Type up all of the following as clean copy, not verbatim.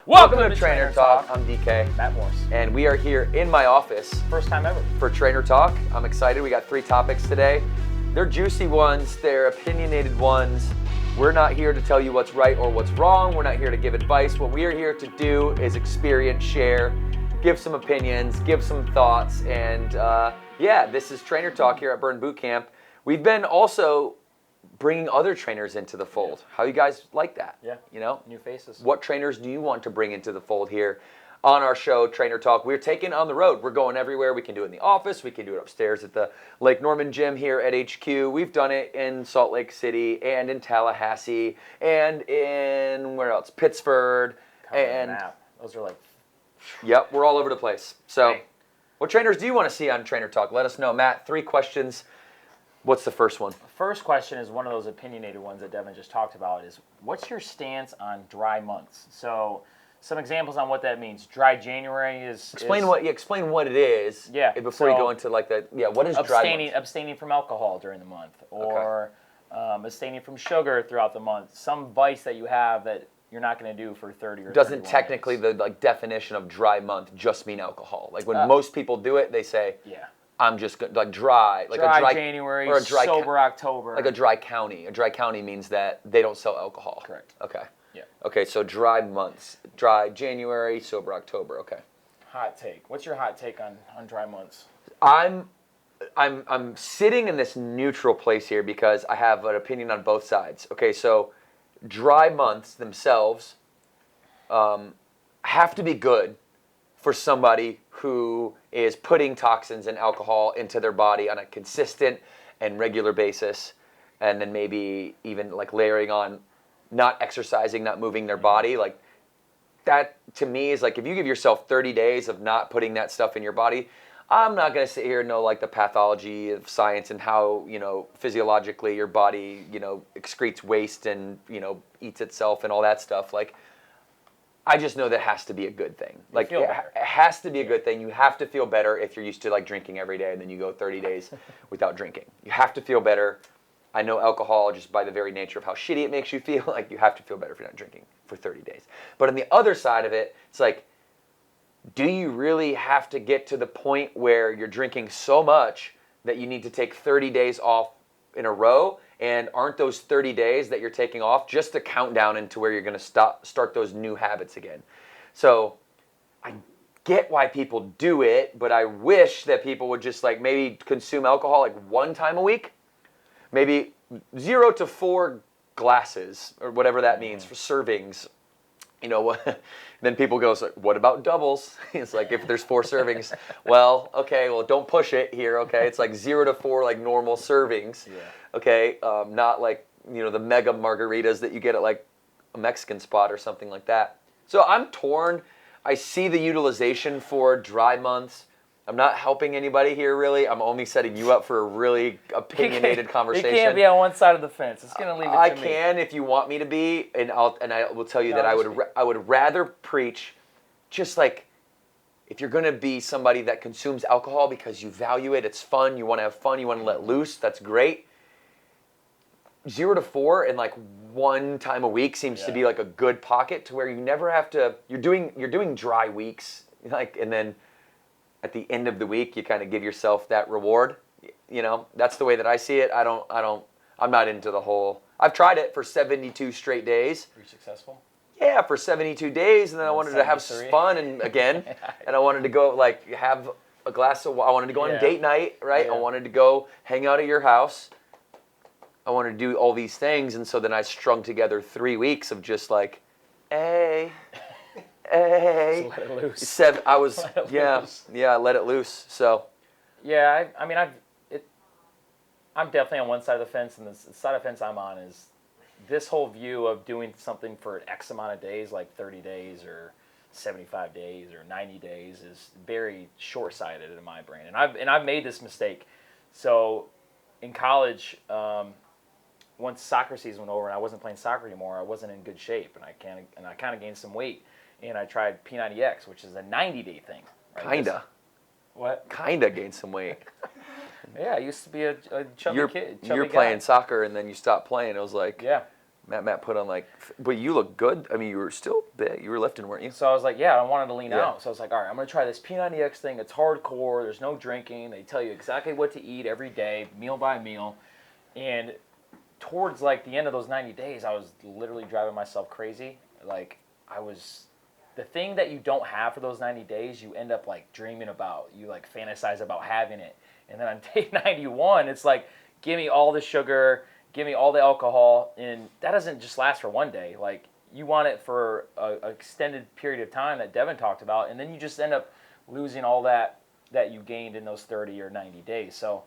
Welcome to Trainer Talk. I'm DK. Matt Morse. And we are here in my office. First time ever. For Trainer Talk. I'm excited. We got 3 topics today. They're juicy ones. They're opinionated ones. We're not here to tell you what's right or what's wrong. We're not here to give advice. What we are here to do is experience, share, give some opinions, give some thoughts. And this is Trainer Talk here at Burn Boot Camp. We've been also bringing other trainers into the fold. How you guys like that? Yeah. You know? New faces. What trainers do you want to bring into the fold here on our show, Trainer Talk? We're taking on the road. We're going everywhere. We can do it in the office. We can do it upstairs at the Lake Norman gym here at HQ. We've done it in Salt Lake City and in Tallahassee and in, where else? Pittsford. Those are like... Yep, we're all over the place. So, Hey. What trainers do you want to see on Trainer Talk? Let us know. Matt, 3 questions. What's the first one? First question is one of those opinionated ones that Devan just talked about is, what's your stance on dry months? So, some examples on what that means. Dry January is... Explain what it is. Yeah. Before you go into what is dry month? Abstaining from alcohol during the month, or abstaining from sugar throughout the month. Some vice that you have that you're not going to do for 30 or Doesn't technically days. The definition of dry month just mean alcohol? Like when most people do it, they say, yeah. I'm just like dry. Like dry a dry January, or a dry sober October. Like a dry county. A dry county means that they don't sell alcohol. Correct. Okay. Yeah. Okay, so dry months. Dry January, sober October. Okay. Hot take. What's your hot take on dry months? I'm sitting in this neutral place here because I have an opinion on both sides. Okay, so dry months themselves have to be good for somebody who is putting toxins and alcohol into their body on a consistent and regular basis, and then maybe even like layering on not exercising, not moving their body. Like that to me is like, if you give yourself 30 days of not putting that stuff in your body, I'm not going to sit here and know like the pathology of science and how, physiologically your body, excretes waste and, eats itself and all that stuff. Like, I just know that has to be a good thing. Like, it has to be a good thing. You have to feel better if you're used to like drinking every day and then you go 30 days without drinking. You have to feel better. I know alcohol, just by the very nature of how shitty it makes you feel, like you have to feel better if you're not drinking for 30 days. But on the other side of it, it's like, do you really have to get to the point where you're drinking so much that you need to take 30 days off in a row? And aren't those 30 days that you're taking off just a countdown into where you're going to start those new habits again? So I get why people do it, but I wish that people would just like maybe consume alcohol like 1 time a week, maybe 0 to 4 glasses or whatever that means for servings. Then people go, so what about doubles? It's like, if there's 4 servings, don't push it here, okay? It's like 0 to 4 like normal servings, okay? Not like, the mega margaritas that you get at like a Mexican spot or something like that. So I'm torn. I see the utilization for dry months. I'm not helping anybody here, really. I'm only setting you up for a really opinionated conversation. You can't be on one side of the fence. It's going to leave it to me. I can if you want me to be, and I will tell you that I would rather preach just like, if you're going to be somebody that consumes alcohol because you value it, it's fun, you want to have fun, you want to let loose, that's great. 0 to 4 and like 1 time a week seems to be like a good pocket to where you never have to. You're doing dry weeks, like, and then at the end of the week, you kind of give yourself that reward. That's the way that I see it. I'm not into the whole, I've tried it for 72 straight days. Were you successful? Yeah, for 72 days. And then I wanted to have fun and I wanted to go like have a glass of, I wanted to go on date night, right? Yeah. I wanted to go hang out at your house. I wanted to do all these things. And so then I strung together 3 weeks of just like, hey. Just let it loose. I let it loose. So, yeah, I'm definitely on one side of the fence, and the side of the fence I'm on is this whole view of doing something for X amount of days, like 30 days or 75 days or 90 days, is very short-sighted in my brain, and I've made this mistake. So, in college, once soccer season went over and I wasn't playing soccer anymore, I wasn't in good shape, and I kind of gained some weight. And I tried P90X, which is a 90-day thing. Right? Kinda. What? Kinda gained some weight. Yeah, I used to be a chubby kid. You're playing soccer and then you stopped playing. It was like, yeah. Matt put on like, but you look good. I mean, you were still big. You were lifting, weren't you? So I was like, yeah, I wanted to lean Yeah. out. So I was like, all right, I'm going to try this P90X thing. It's hardcore. There's no drinking. They tell you exactly what to eat every day, meal by meal. And towards like the end of those 90 days, I was literally driving myself crazy. Like the thing that you don't have for those 90 days, you end up like dreaming about. You like fantasize about having it. And then on day 91, it's like, give me all the sugar, give me all the alcohol, and that doesn't just last for one day. Like, you want it for an extended period of time that Devan talked about, and then you just end up losing all that you gained in those 30 or 90 days. So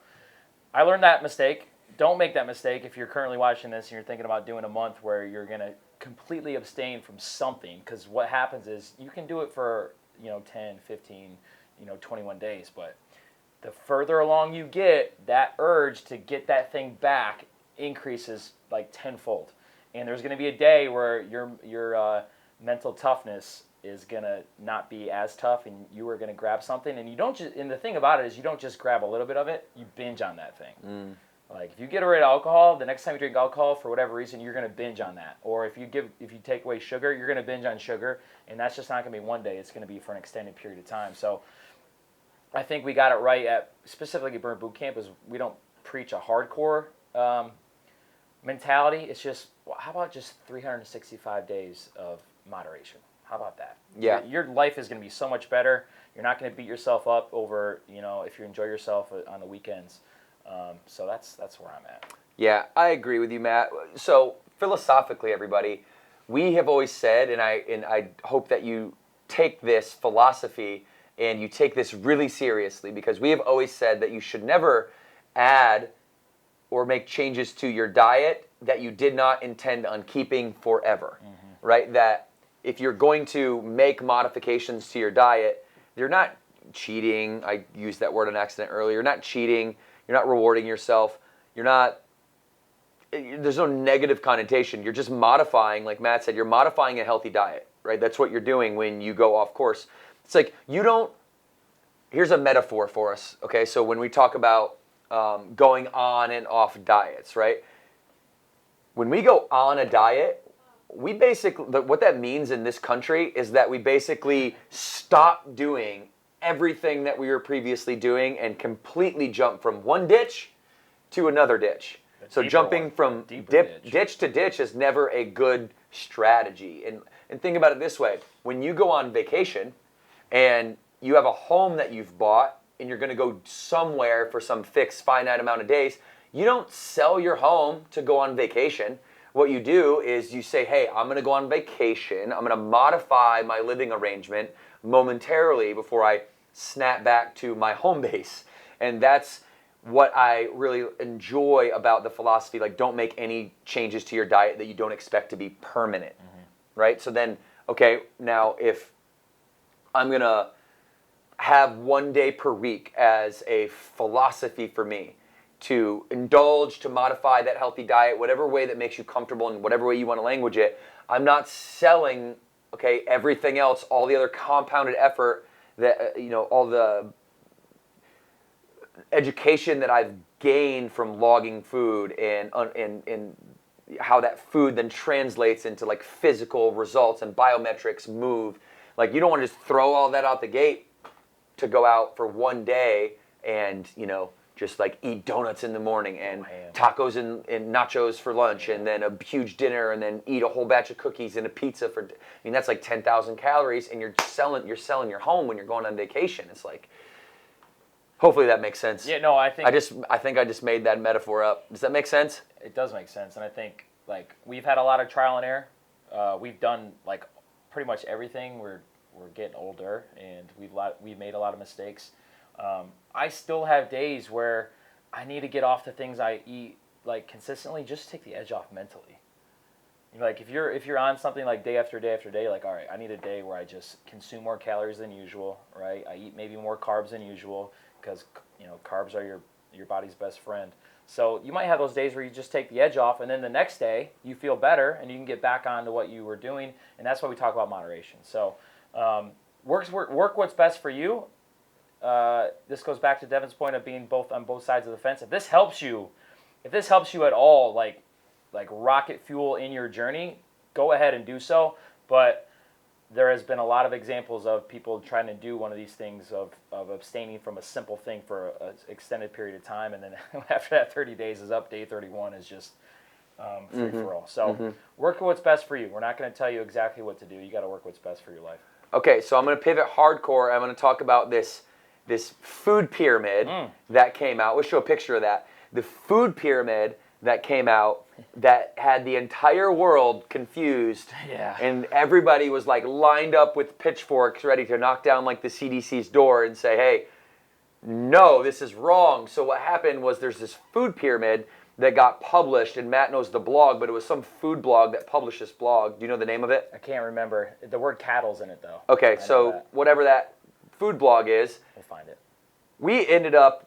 I learned that mistake. Don't make that mistake if you're currently watching this and you're thinking about doing a month where you're going to completely abstain from something, because what happens is you can do it for 10, 15, 21 days, but the further along you get, that urge to get that thing back increases like tenfold. And there's going to be a day where your mental toughness is going to not be as tough, and you are going to grab something. And you don't just, and the thing about it is you don't just grab a little bit of it, you binge on that thing. Like, if you get rid of alcohol, the next time you drink alcohol, for whatever reason, you're going to binge on that. Or if you take away sugar, you're going to binge on sugar. And that's just not going to be one day. It's going to be for an extended period of time. So I think we got it right at specifically Burn Boot Camp is we don't preach a hardcore mentality. It's just, well, how about just 365 days of moderation? How about that? Yeah. Your life is going to be so much better. You're not going to beat yourself up over, if you enjoy yourself on the weekends. So that's where I'm at. Yeah, I agree with you, Matt. So philosophically, everybody, we have always said, and I hope that you take this philosophy and you take this really seriously, because we have always said that you should never add or make changes to your diet that you did not intend on keeping forever, right? That if you're going to make modifications to your diet, you're not cheating. I used that word on accident earlier. You're not cheating. You're not rewarding yourself. There's no negative connotation. You're just modifying, like Matt said, you're modifying a healthy diet, right? That's what you're doing when you go off course. It's like here's a metaphor for us, okay? So when we talk about going on and off diets, right? When we go on a diet, we basically, what that means in this country is that we basically stop doing everything that we were previously doing and completely jump from one ditch to another ditch. So jumping from ditch to ditch is never a good strategy. And think about it this way. When you go on vacation and you have a home that you've bought and you're going to go somewhere for some fixed finite amount of days, you don't sell your home to go on vacation. What you do is you say, hey, I'm going to go on vacation. I'm going to modify my living arrangement momentarily before I snap back to my home base. And that's what I really enjoy about the philosophy. Like, don't make any changes to your diet that you don't expect to be permanent, right? So then, okay, now if I'm going to have one day per week as a philosophy for me to indulge, to modify that healthy diet, whatever way that makes you comfortable and whatever way you want to language it, I'm not selling, okay, everything else, all the other compounded effort that, all the education that I've gained from logging food and how that food then translates into like physical results and biometrics move. Like, you don't want to just throw all that out the gate to go out for one day and, just like eat donuts in the morning and tacos and nachos for lunch and then a huge dinner and then eat a whole batch of cookies and a pizza that's like 10,000 calories, and you're selling your home when you're going on vacation. It's like, hopefully that makes sense. Yeah, no, I think I just made that metaphor up. Does that make sense? It does make sense, and I think like we've had a lot of trial and error. We've done like pretty much everything. We're getting older, and we've made a lot of mistakes. I still have days where I need to get off the things I eat like consistently, just to take the edge off mentally. Like if you're on something like day after day after day, like, all right, I need a day where I just consume more calories than usual, right? I eat maybe more carbs than usual because carbs are your body's best friend. So you might have those days where you just take the edge off, and then the next day you feel better and you can get back on to what you were doing, and that's why we talk about moderation. So work what's best for you. This goes back to Devan's point of being on both sides of the fence. If this helps you at all, like, like rocket fuel in your journey, go ahead and do so. But there has been a lot of examples of people trying to do one of these things of abstaining from a simple thing for an extended period of time, and then after that 30 days is up, day 31 is just free for all. So work with what's best for you. We're not going to tell you exactly what to do. You got to work what's best for your life. Okay, so I'm going to pivot hardcore. I'm going to talk about this food pyramid that came out. We'll show a picture of that. The food pyramid that came out that had the entire world confused. Yeah. And everybody was like lined up with pitchforks ready to knock down like the CDC's door and say, hey, no, this is wrong. So what happened was there's this food pyramid that got published, and Matt knows the blog, but it was some food blog that published this blog. Do you know the name of it? I can't remember. The word cattle's in it, though. Okay, so whatever that food blog is, we'll find it. We ended up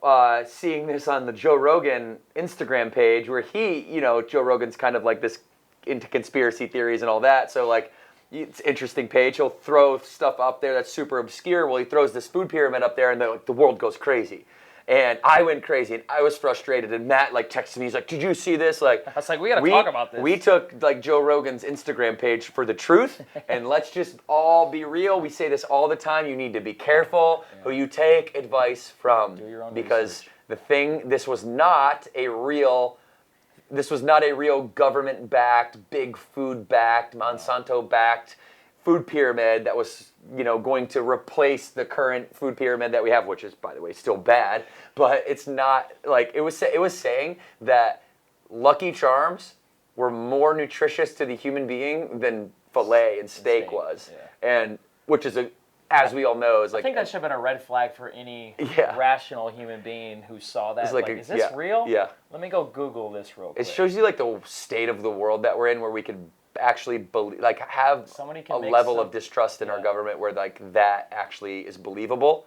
seeing this on the Joe Rogan Instagram page where Joe Rogan's kind of like this into conspiracy theories and all that. So like, it's an interesting page. He'll throw stuff up there that's super obscure. Well, he throws this food pyramid up there and the world goes crazy. And I went crazy and I was frustrated. And Matt like texted me. He's like, "Did you see this?" Like, I was like, "We got to talk about this." We took like Joe Rogan's Instagram page for the truth, and let's just all be real. We say this all the time. You need to be careful who you take advice from, do your own because research. This was not a real government-backed, big food-backed, Monsanto-backed food pyramid that was, going to replace the current food pyramid that we have, which is, by the way, still bad. But it's not like it was saying that Lucky Charms were more nutritious to the human being than filet and steak was, and which is as we all know, is like. I think that should have been a red flag for any rational human being who saw that. Like, is this real? Yeah. Let me go Google this real quick. It shows you like the state of the world that we're in, where we could actually believe, like have a level of distrust in our government where like that actually is believable.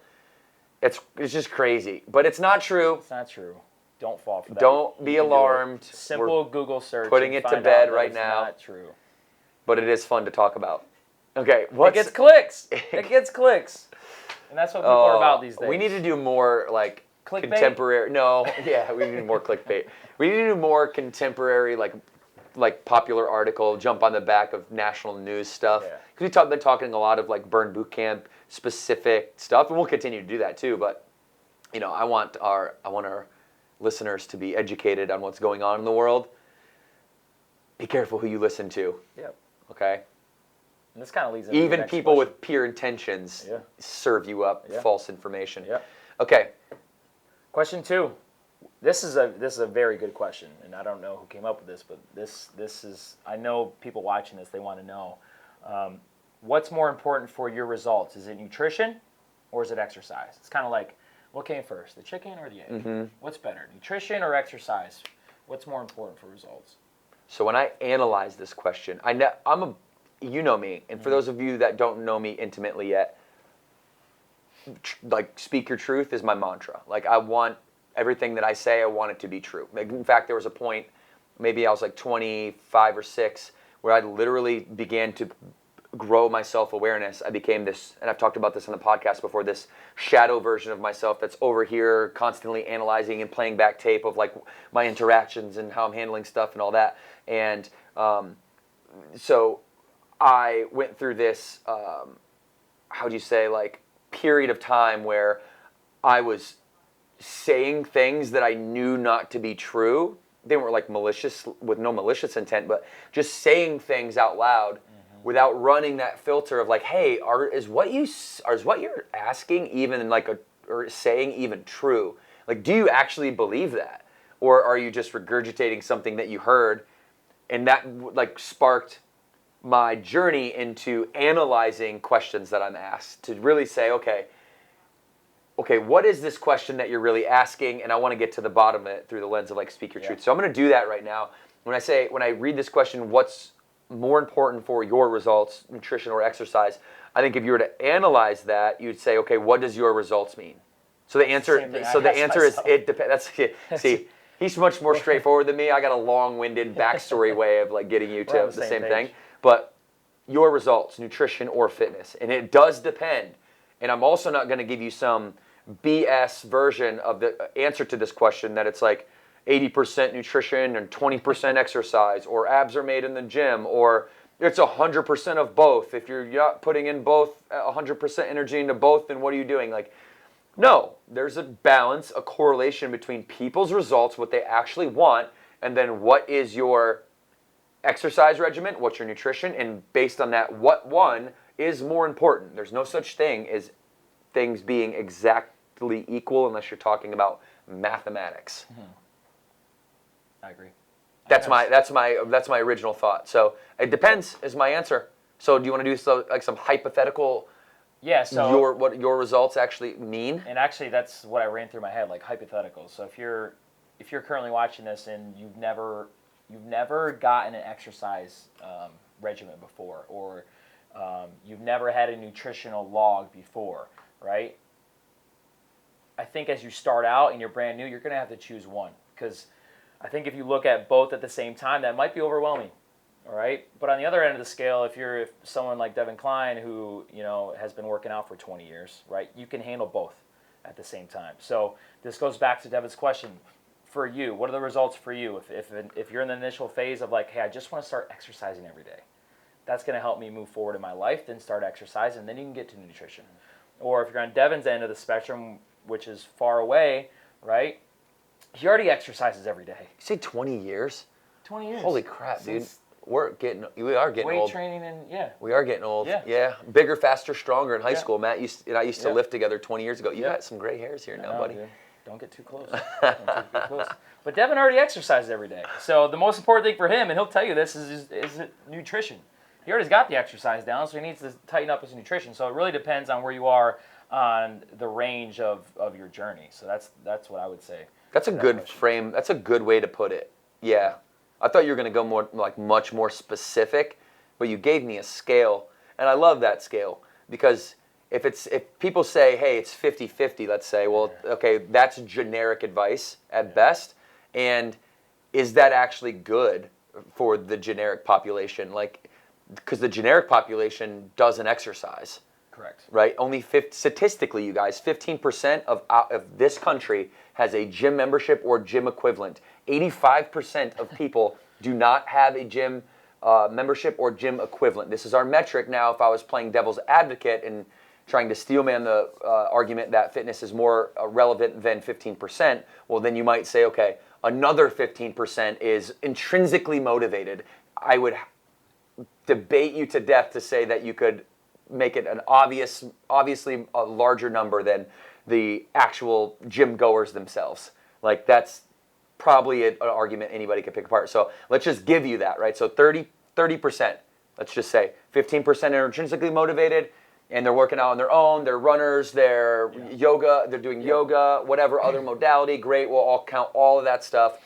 It's just crazy, but it's not true. It's not true. Don't fall for that. Don't be alarmed. Simple Google search. Putting it to bed right now. Not true. But it is fun to talk about. Okay, it gets clicks. It gets clicks, and that's what people are about these days. We need to do more like clickbait? Contemporary. No, we need more clickbait. We need to do more contemporary like popular article, jump on the back of national news stuff. Because we've been talking a lot of like burn boot camp specific stuff, and we'll continue to do that too. But I want our listeners to be educated on what's going on in the world. Be careful who you listen to. Yep. Okay. And this kind of leads into even people with pure intentions serve you up false information. Yep. Okay. Question 2. This is a very good question, and I don't know who came up with this, but this is, I know people watching this, they want to know, what's more important for your results? Is it nutrition or is it exercise? It's kind of like, what came first, the chicken or the egg? Mm-hmm. What's better, nutrition or exercise? What's more important for results? So when I analyze this question, you know me, and for those of you that don't know me intimately yet, like speak your truth is my mantra. Like I want everything that I say, I want it to be true. Like, in fact, there was a point, maybe I was like 25 or 6, where I literally began to grow my self-awareness. I became this, and I've talked about this on the podcast before, this shadow version of myself that's over here constantly analyzing and playing back tape of like my interactions and how I'm handling stuff and all that. And so I went through this, period of time where I was saying things that I knew not to be true. They weren't like malicious, with no malicious intent, but just saying things out loud without running that filter of like, hey, is what you're asking even like or saying even true? Like, do you actually believe that? Or are you just regurgitating something that you heard? And that like sparked my journey into analyzing questions that I'm asked, to really say, okay, what is this question that you're really asking? And I want to get to the bottom of it through the lens of like speak your truth. So I'm going to do that right now. When I read this question, what's more important for your results, nutrition or exercise? I think if you were to analyze that, you'd say, okay, what does your results mean? So the answer is it depends. See, he's much more straightforward than me. I got a long-winded backstory way of like getting you to the same thing. But your results, nutrition or fitness, and it does depend. And I'm also not going to give you some BS version of the answer to this question that it's like, 80% nutrition and 20% exercise, or abs are made in the gym, or it's 100% of both. If you're not putting in both 100% energy into both, then what are you doing? Like, no, there's a balance, a correlation between people's results, what they actually want, and then what is your exercise regimen, what's your nutrition, and based on that, what one is more important. There's no such thing as things being exactly equal unless you're talking about mathematics. I agree. That's my original thought. So it depends is my answer. So do you want to do some hypothetical? Yeah. So what your results actually mean? And actually, that's what I ran through my head, like hypotheticals. So if you're currently watching this and you've never gotten an exercise regimen before, or you've never had a nutritional log before, right? I think as you start out and you're brand new, you're going to have to choose one, because I think if you look at both at the same time, that might be overwhelming. All right. But on the other end of the scale, if someone like Devan Kline, who has been working out for 20 years, right, you can handle both at the same time. So this goes back to Devan's question. For you, what are the results for you? If you're in the initial phase of like, hey, I just want to start exercising every day, that's going to help me move forward in my life. Then start exercising, then you can get to nutrition. Or if you're on Devan's end of the spectrum, which is far away, right? He already exercises every day. You say 20 years? 20 years. Holy crap, dude. We are getting weight old. Training and We are getting old. Yeah. Bigger, faster, stronger in high school. Matt and I used to lift together 20 years ago. You got some gray hairs here now, buddy. Dude. Don't get too close. Don't get too close. But Devan already exercises every day. So the most important thing for him, and he'll tell you this, is nutrition. He already got the exercise down, so he needs to tighten up his nutrition. So it really depends on where you are on the range of your journey. So that's what I would say. That's a good frame. That's a good way to put it. Yeah. I thought you were going to go more much more specific, but you gave me a scale, and I love that scale, because if people say, hey, it's 50-50, let's say, well, okay, that's generic advice at best, and is that actually good for the generic population? Like, because the generic population doesn't exercise. Correct. Right? Only statistically, you guys, 15% of this country has a gym membership or gym equivalent. 85% of people do not have a gym membership or gym equivalent. This is our metric now. If I was playing devil's advocate and trying to steelman the argument that fitness is more relevant than 15%, well, then you might say, okay, another 15% is intrinsically motivated. I would debate you to death to say that you could make it an obviously a larger number than the actual gym goers themselves. Like, that's probably an argument anybody could pick apart. So let's just give you that, right? So 30%, let's just say 15% are intrinsically motivated, and they're working out on their own. They're runners, they're yoga, they're doing yoga, whatever other modality. Great, we'll all count all of that stuff.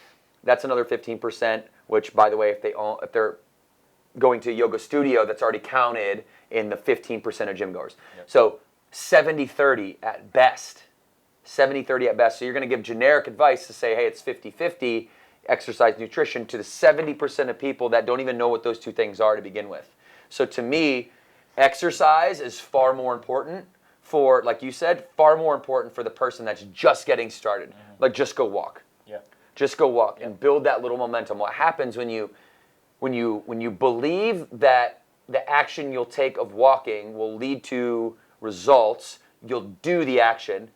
That's another 15%, which, by the way, if they're going to a yoga studio, that's already counted in the 15% of gym goers. Yep. So 70-30 at best. 70-30 at best. So you're going to give generic advice to say, hey, it's 50-50 exercise nutrition to the 70% of people that don't even know what those two things are to begin with. So to me, exercise is far more important for, like you said, far more important for the person that's just getting started. Mm-hmm. Like, just go walk. Yeah. Just go walk and build that little momentum. What happens when you believe that the action you'll take of walking will lead to results, you'll do the action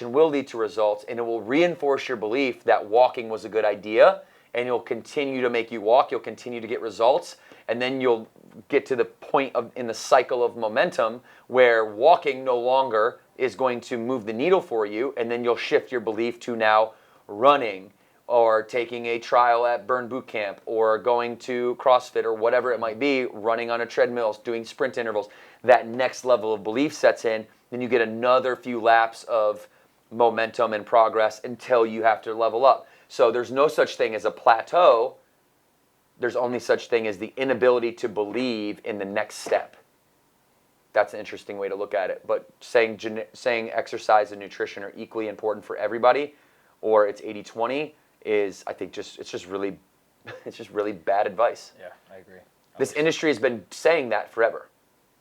will lead to results, and it will reinforce your belief that walking was a good idea, and it'll continue to make you walk, you'll continue to get results, and then you'll get to the point in the cycle of momentum where walking no longer is going to move the needle for you, and then you'll shift your belief to now running, or taking a trial at Burn Boot Camp, or going to CrossFit, or whatever it might be, running on a treadmill, doing sprint intervals. That next level of belief sets in, then you get another few laps of momentum and progress until you have to level up. So there's no such thing as a plateau. There's only such thing as the inability to believe in the next step. That's an interesting way to look at it. But saying exercise and nutrition are equally important for everybody, or it's 80-20, is, I think, it's just really bad advice. Yeah, I agree. This industry has been saying that forever.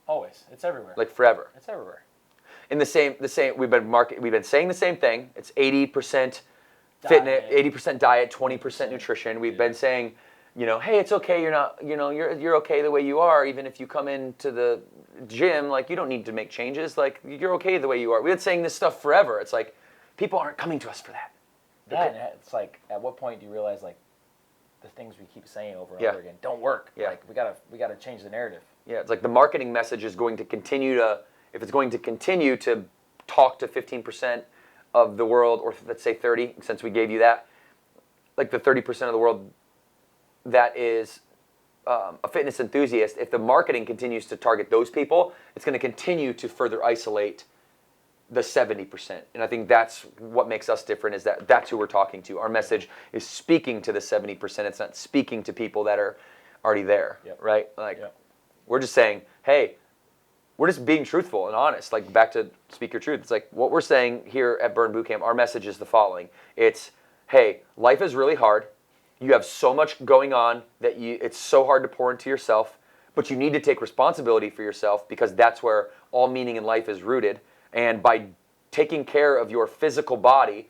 Always. It's everywhere. Like, forever. It's everywhere. In the same we've been saying the same thing. It's 80% fitness, 80% diet, 20% nutrition. We've been saying, hey, it's okay. You're not, you're okay the way you are. Even if you come into the gym, like you don't need to make changes. Like you're okay the way you are. We've been saying this stuff forever. It's like people aren't coming to us for that. It's like, at what point do you realize like the things we keep saying over and over again don't work? Yeah. Like we gotta change the narrative. Yeah, it's like the marketing message is going to continue to, if it's going to continue to talk to 15% of the world, or let's say 30, since we gave you that, like the 30% of the world that is a fitness enthusiast, if the marketing continues to target those people, it's going to continue to further isolate the 70%. And I think that's what makes us different, is that that's who we're talking to. Our message is speaking to the 70%. It's not speaking to people that are already there, right? Like we're just saying, hey, we're just being truthful and honest. Like back to speak your truth. It's like what we're saying here at Burn Bootcamp, our message is the following. It's, hey, life is really hard. You have so much going on that it's so hard to pour into yourself, but you need to take responsibility for yourself, because that's where all meaning in life is rooted. And by taking care of your physical body,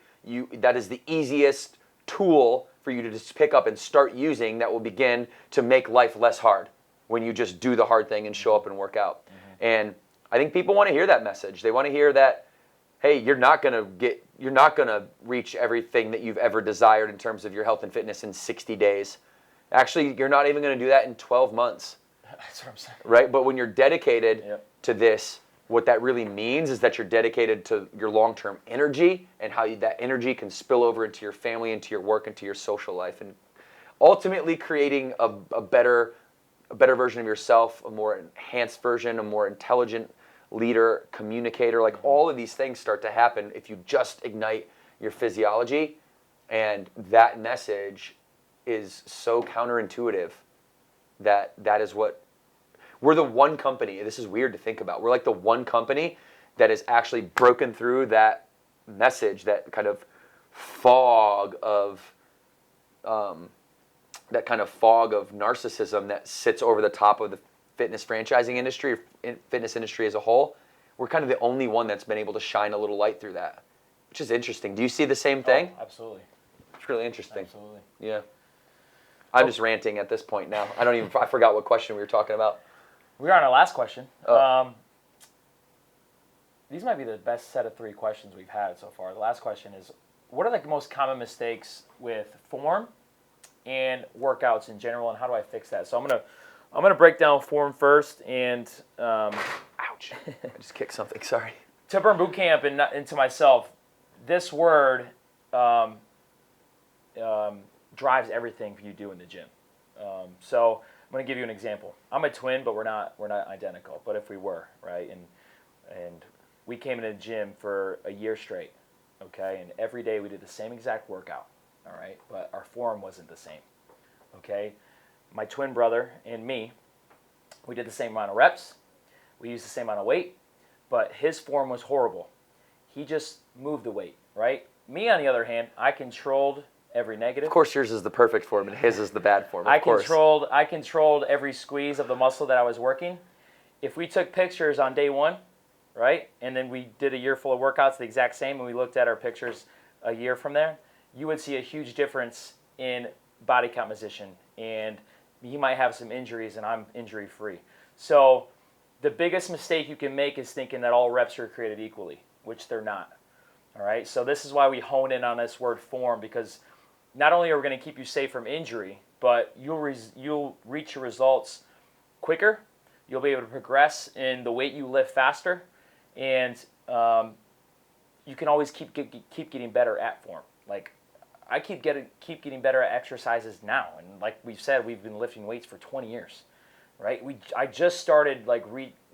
that is the easiest tool for you to just pick up and start using, that will begin to make life less hard when you just do the hard thing and show up and work out. And I think people want to hear that message. They want to hear that, hey, you're not gonna reach everything that you've ever desired in terms of your health and fitness in 60 days. Actually, you're not even going to do that in 12 months. That's what I'm saying. Right? But when you're dedicated to this, what that really means is that you're dedicated to your long-term energy, and how that energy can spill over into your family, into your work, into your social life, and ultimately creating a better version of yourself, a more enhanced version, a more intelligent leader, communicator. Like all of these things start to happen if you just ignite your physiology. And that message is so counterintuitive that is what we're the one company. This is weird to think about. We're like the one company that has actually broken through that message, that kind of fog of narcissism that sits over the top of the fitness franchising industry, or fitness industry as a whole. We're kind of the only one that's been able to shine a little light through that, which is interesting. Do you see the same thing? Oh, absolutely. It's really interesting. Absolutely. Yeah. I'm just ranting at this point now. I forgot what question we were talking about. We're on our last question. Oh. These might be the best set of 3 questions we've had so far. The last question is, what are the most common mistakes with form and workouts in general, and how do I fix that? So I'm gonna break down form first, and ouch! I just kicked something. Sorry. To Burn Bootcamp and to myself, this word drives everything you do in the gym. So I'm gonna give you an example. I'm a twin, but we're not identical. But if we were, right, and we came into the gym for a year straight, okay, and every day we did the same exact workout. All right, but our form wasn't the same, okay? My twin brother and me, we did the same amount of reps, we used the same amount of weight, but his form was horrible. He just moved the weight, right? Me, on the other hand, I controlled every negative. Of course, yours is the perfect form, and his is the bad form, I controlled every squeeze of the muscle that I was working. If we took pictures on day 1, right, and then we did a year full of workouts the exact same, and we looked at our pictures a year from there, you would see a huge difference in body composition, and he might have some injuries, and I'm injury free. So the biggest mistake you can make is thinking that all reps are created equally, which they're not. All right, so this is why we hone in on this word form, because not only are we going to keep you safe from injury, but you'll reach your results quicker. You'll be able to progress in the weight you lift faster, and you can always keep getting better at form. Like, I keep getting better at exercises now, and like we've said, we've been lifting weights for 20 years, right? I just started like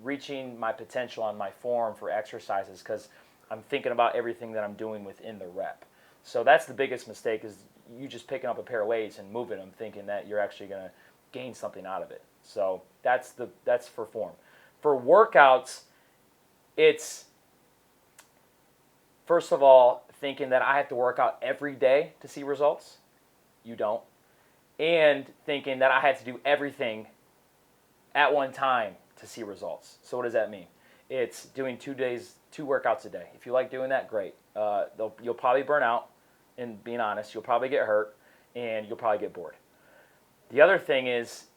reaching my potential on my form for exercises because I'm thinking about everything that I'm doing within the rep. So that's the biggest mistake, is you just picking up a pair of weights and moving them, thinking that you're actually going to gain something out of it. So that's for form. For workouts, it's first of all thinking that I have to work out every day to see results. You don't. And thinking that I have to do everything at one time to see results. So what does that mean? It's doing 2 workouts a day. If you like doing that, great. You'll probably burn out, and being honest, you'll probably get hurt and you'll probably get bored. The other thing is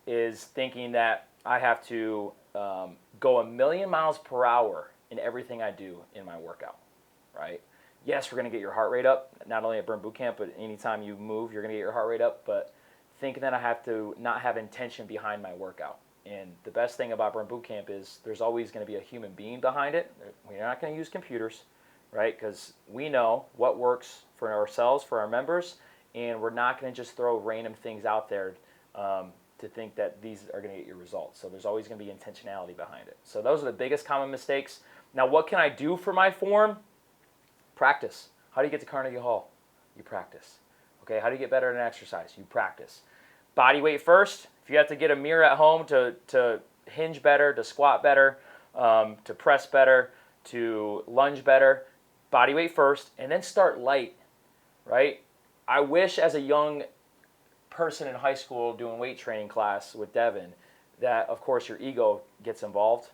thinking that I have to go 1,000,000 miles per hour in everything I do in my workout, right? Yes, we're going to get your heart rate up, not only at Burn Boot Camp, but anytime you move, you're going to get your heart rate up. But thinking that I have to not have intention behind my workout. And the best thing about Burn Boot Camp is there's always going to be a human being behind it. We're not going to use computers, right? Because we know what works for ourselves, for our members, and we're not going to just throw random things out there to think that these are going to get your results. So there's always going to be intentionality behind it. So those are the biggest common mistakes. Now, what can I do for my form? Practice. How do you get to Carnegie Hall? You practice. Okay, how do you get better at an exercise? You practice. Body weight first. If you have to get a mirror at home to hinge better, to squat better, to press better, to lunge better, body weight first, and then start light, right? I wish as a young person in high school doing weight training class with Devan that, of course, your ego gets involved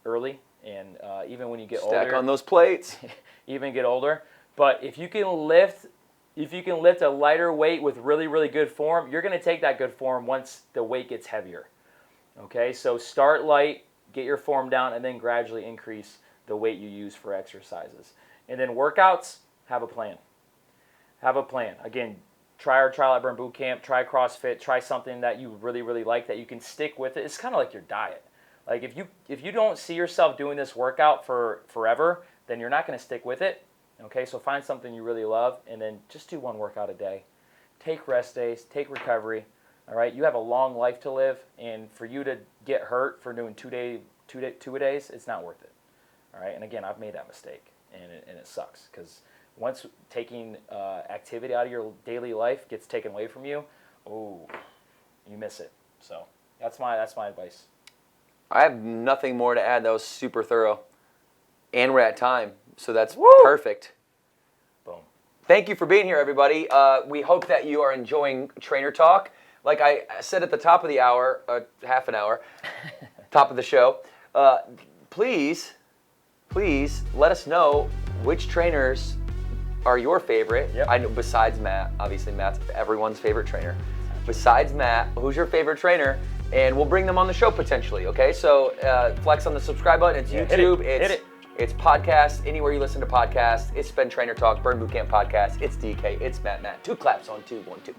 early, and even when you get older. Stack on those plates. Even get older. But if you can lift a lighter weight with really, really good form, you're going to take that good form once the weight gets heavier. Okay, so start light, get your form down, and then gradually increase the weight you use for exercises. And then workouts, have a plan. Have a plan. Again, try our trial at Burn Boot Camp, try CrossFit, try something that you really, really like that you can stick with it. It's kind of like your diet. Like if you don't see yourself doing this workout for forever, then you're not going to stick with it. Okay, so find something you really love and then just do one workout a day. Take rest days, take recovery. All right, you have a long life to live, and for you to get hurt for doing two a days, it's not worth it. All right, and again, I've made that mistake, and it sucks because once taking activity out of your daily life gets taken away from you, oh, you miss it. So that's my advice. I have nothing more to add. That was super thorough. And we're at time, so that's perfect. Boom. Thank you for being here, everybody. We hope that you are enjoying Trainer Talk. Like I said at the top of the hour, half an hour, top of the show, please let us know which trainers are your favorite. Yep. I know besides Matt, obviously Matt's everyone's favorite trainer. Besides Matt, who's your favorite trainer? And we'll bring them on the show potentially, okay? So flex on the subscribe button. It's YouTube. Hit it. It's podcasts, anywhere you listen to podcasts. It's been Trainer Talk, Burn Boot Camp Podcast. It's DK, it's Matt. 2 claps on 2, 1, 2.